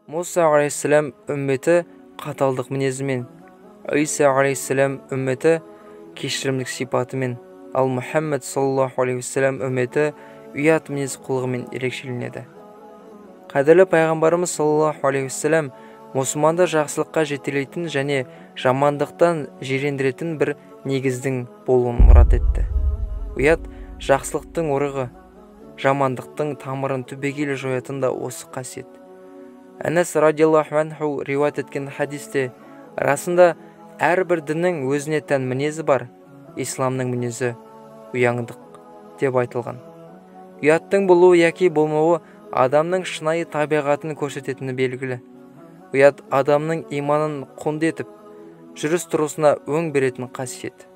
Musa алейхиссалам үмметі қаталдық мінезімен, Иса алейхиссалам үмметі кешірімдік сипатымен, ал Мұхаммед саллаллаху алейхиссалам үмметі ұят мінез құлығымен ерекшеленеді. Қадірлі пайғамбарымыз саллаллаху алейхиссалам мұсылманды жақсылыққа жетелейтін және жамандықтан жирендіретін бір негіздің болуын мұрат етті. Ұят жақсылықтың ұрығы, жамандықтың тамырын түбегейлі жоятын да осы қасиет. Әнәс радиаллаху анху риуаят еткен хадисте, расында әрбір діннің өзіне тән мінезі бар, исламның мінезі ұяңдық деп айтылған. Ұяттың болуы яки болмауы адамның шынайы табиғатын көрсететіні белгілі. Ұят адамның иманын құнды етіп, жүріс-тұрысына өң беретін қасиет.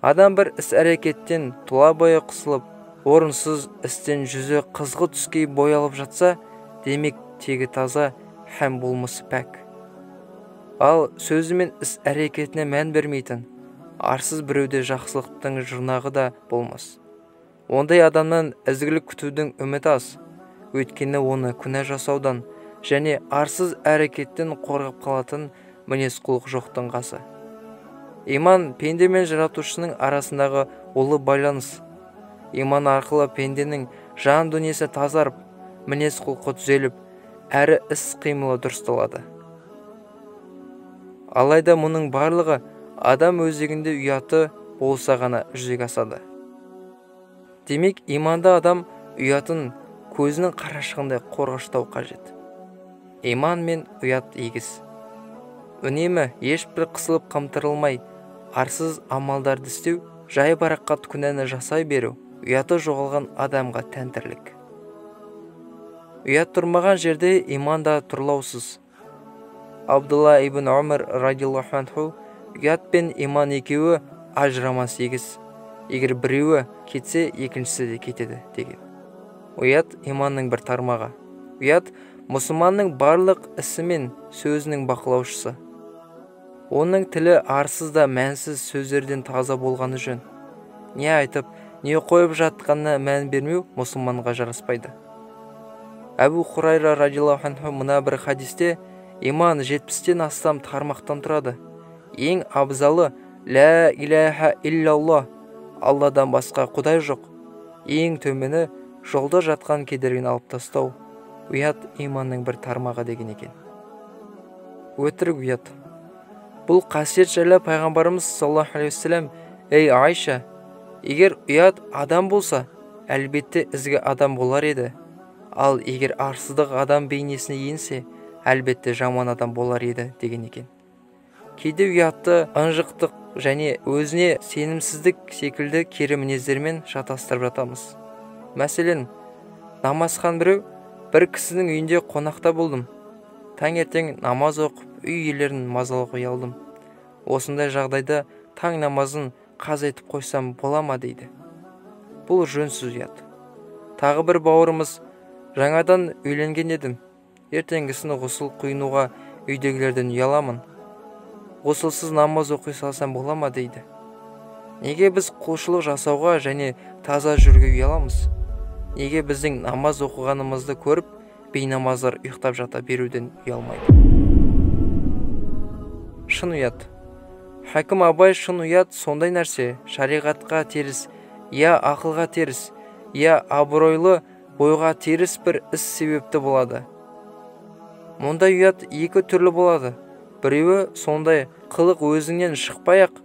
Адам бір іс-әрекеттен тұла бойы қысылып, орынсыз істен жүзі қызғы түске боялып жатса, демек тегі таза һәм болмысы пәк. Ал сөзі мен іс-әрекетіне мән бермейтін, арсыз біреуде жақсылықтың жұрнағы да болмас. Ондай адамнан ізгілік күтудің үміті аз, өйткені оны күнә жасаудан және арсыз әрекеттен қорғап қалатын мінез құлық жоқтың қасы. Иман пенде мен жаратушының арасындағы ұлы байланыс. Иман арқылы пенденің жан дүниесі тазарып, мінез құлқы түзеліп, әрі іс-қимылы дұрысталады. Алайда мұның барлығы адам өзегінде ұяты болса ғана жүзеге асады. Демек, иманды адам ұятын көзінің қарашығындай қорғаштау қажет. Иман мен ұят егіз. Үнемі ешбір қысылып қымтырылмай, арсыз амалдарды істеу, жай-барақат күнәні жасай беру, ұяты жоғалған адамға тәнтірлік. Ұят тұрмаған жерде иман да тұрлаусыз. Абдулла ибн Умар радиаллаху анху, ұят пен иман екеуі ажырамас егіз. Егер біреуі кетсе, екіншісі де кетеді деген. Ұят иманның бір тармағы. Ұят мұсылманның барлық ісі мен сөзінің бақылаушысы. Оның тілі арсыз да мәнсіз сөздерден таза болғаны жөн. Не айтып, не қойып жатқанына мән бермеу мұсылманға жараспайды. Әбу Хурайра радиаллаху анху мына бір хадисте, иман 70-тен астам тармақтан тұрады. Ең абзалы «Ла иляха иллаллах», Алладан басқа құдай жоқ. Ең төмені жолда жатқан кедергіні алып тастау. Ұят иманның бір тармағы деген екен. Өтірік ұят. Бұл қасиет жайлы пайғамбарымыз саллаллаху алейхи вассалам: «Ей Айша, егер ұят адам болса, әлбетте ізгі адам болар еді. Ал егер арсыздық адам бейнесіне енсе, әлбетте жаман адам болар еді» деген екен. Кейде ұятты ынжықтық және өзіне сенімсіздік секілді кері мінездермен шатастырып жатамыз. Мәселен, намазхан біреу бір кісінің үйінде қонақта болдым. Таңертең намаз оқып, үй иелерін мазалауға ұялдым. Осындай жағдайда таң намазын қаза етіп қойсам бола ма дейді. Бұл жөнсіз ұят. Тағы бір бауырымыз: жаңадан үйленген едім. Ертеңгісін ғұсыл құйынуға үйдегілерден ұяламын. Ғұсылсыз намаз оқи салсам бола ма дейді. Неге біз құлшылық жасауға және таза жүруге ұяламыз? Неге біздің намаз оқығанымызды көріп, бейнамаздар ұйықтап жата беруден ұялмайды? Шын ұят. Хакім Абай шын ұят сондай нәрсе, шариғатқа теріс, я ақылға теріс, я абыройлы бойға теріс бір іс себепті болады. Мұндай ұят екі түрлі болады. Біреуі сондай қылық өзіңнен шықпай-ақ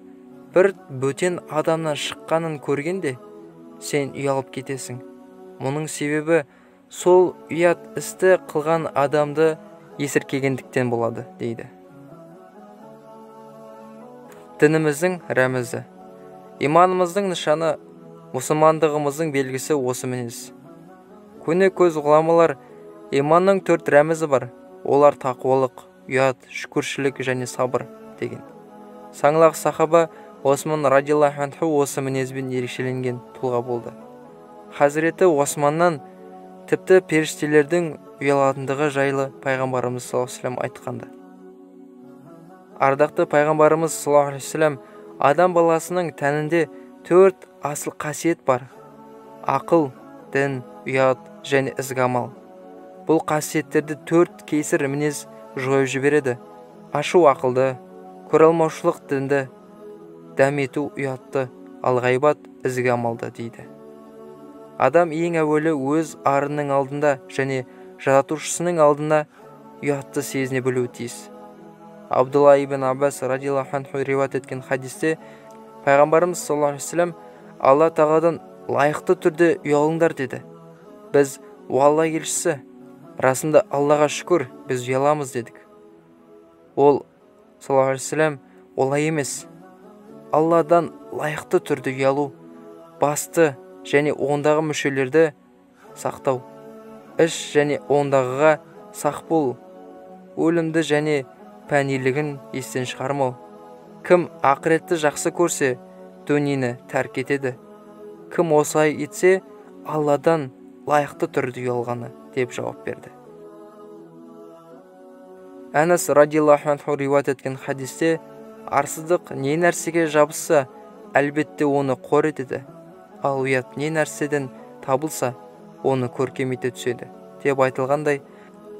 бір бөтен адамнан шыққанын көргенде сен ұялып кетесің. Мұның себебі сол ұят істі қылған адамды есіркегендіктен болады дейді. Дініміздің рәмізі. Иманымыздың нышаны, мұсылмандығымыздың белгісі осы мінез. Көне көз ғұламалар иманның 4 рәмізі бар. Олар тақуалық, ұят, шүкіршілік және сабыр деген. Саңлақ сахаба Осман радиаллаху анху осы мінезбен ерекшеленген тұлға болды. Хазіреті Османнан тіпті періштелердің ұялатындығы жайлы пайғамбарымыз саллаллаху алейхи вассалам айтқанды. Ардақты пайғамбарымыз саллаллаху алейхи вассалам адам баласының тәнінде 4 асыл қасиет бар: ақыл, дін, ұят және ізгі амал. Бұл қасиеттерді 4 кесір мінез жойып жібереді. Ашу ақылды, көре алмаушылық дінді, дәмету ұятты, ал ғайбат ізгі амалды дейді. Адам ең әуелі өз арының алдында және жаратушысының алдында ұятты сезіне білуі тиіс. Абдулла ибн Аббас радиаллаху анху риуаят еткен хадисте пайғамбарымыз саллаллаху алейхи вассалам Алла тағаладан лайықты түрде ұялыңдар деді. Біз Алла елшісі, расында Аллаға шүкір, біз ұяламыз дедік. Ол саллаллаху алейхи вассалам олай емес. Алладан лайықты түрде ұялу, басты және ондағы мүшелерді сақтау, іш және ондағыға сақ болу, өлімді және пәнилігін естен шығармау. Кім ақыретті жақсы көрсе, дүниені тәрк етеді. Кім осылай етсе, Алладан лайықты түрде ұялғаны деп жауап берді. Әнәс радиаллаху анху риуаят еткен хадисте арсыздық не нәрсеге жабысса, әлбетте оны қор етеді, ал ұят не нәрседен табылса, оны көркемете түседі деп айтылғандай,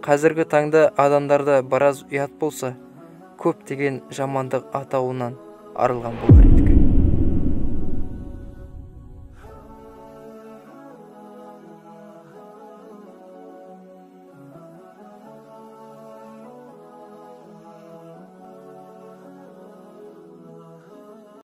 қазіргі таңда адамдарда біраз ұят болса, көптеген жамандық атауынан арылған болар еді.